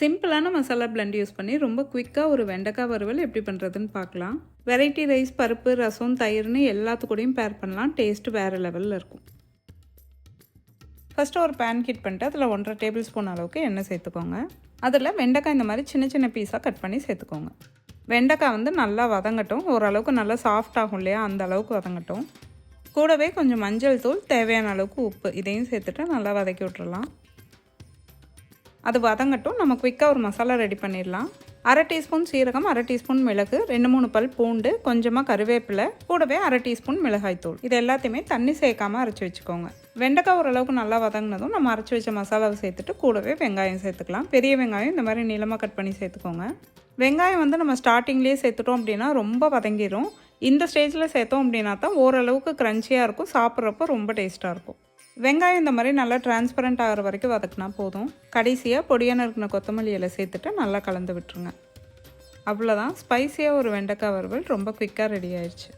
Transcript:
சிம்பிளான masala blend use பண்ணி ரொம்ப குயிக்காக ஒரு வெண்டைக்காய் வறுவல் எப்படி பண்ணுறதுன்னு பார்க்கலாம். வெரைட்டி ரைஸ், பருப்பு, ரசம், தயிர்னு எல்லாத்துக்கூடையும் பேர் பண்ணலாம். டேஸ்ட்டு வேறு லெவலில் இருக்கும். ஃபஸ்ட்டு ஒரு பேன் ஹீட் பண்ணிட்டு அதில் 1.5 டேபிள் ஸ்பூன் அளவுக்கு எண்ணெய் சேர்த்துக்கோங்க. அதில் வெண்டைக்காய் இந்த மாதிரி சின்ன சின்ன பீஸாக கட் பண்ணி சேர்த்துக்கோங்க. வெண்டைக்காய் வந்து நல்லா வதங்கட்டும். ஓரளவுக்கு நல்லா சாஃப்ட் ஆகும் இல்லையா, அந்த அளவுக்கு வதங்கட்டும். கூடவே கொஞ்சம் மஞ்சள் தூள், தேவையான அளவுக்கு உப்பு இதையும் சேர்த்துட்டு நல்லா வதக்கி விட்டுறலாம். அது வதங்கட்டும். நம்ம குயிக்காக ஒரு மசாலா ரெடி பண்ணிடலாம். 1/2 டீஸ்பூன் சீரகம், 1/2 டீஸ்பூன் மிளகு, 2-3 பல் பூண்டு, கொஞ்சமாக கருவேப்பிலை, கூடவே 1/2 டீஸ்பூன் மிளகாய்த்தூள். இது எல்லாத்தையுமே தண்ணி சேர்க்காமல் அரைச்சி வச்சுக்கோங்க. வெண்டைக்காய் ஓரளவுக்கு நல்லா வதங்கினதும் நம்ம அரைச்சி வச்ச மசாலாவை சேர்த்துட்டு கூடவே வெங்காயம் சேர்த்துக்கலாம். பெரிய வெங்காயம் இந்த மாதிரி நீளமாக கட் பண்ணி சேர்த்துக்கோங்க. வெங்காயம் வந்து நம்ம ஸ்டார்டிங்லேயே சேர்த்துட்டோம் அப்படின்னா ரொம்ப வதங்கிடும். இந்த ஸ்டேஜில் சேர்த்தோம் அப்படின்னா தான் ஓரளவுக்கு க்ரன்ச்சியாக இருக்கும். சாப்பிட்றப்போ ரொம்ப டேஸ்ட்டாக இருக்கும். வெங்காயம் இந்த மாதிரி நல்லா டிரான்ஸ்பரண்ட் ஆகிற வரைக்கும் வதக்கினா போதும். கடைசியாக பொடியாக நறுக்கின கொத்தமல்லி இலை சேர்த்துட்டு நல்லா கலந்து விட்டுருங்க. அவ்வளோதான், ஸ்பைசியாக ஒரு வெண்டைக்காய் வறுவல் ரொம்ப குயிக்காக ரெடி ஆயிடுச்சு.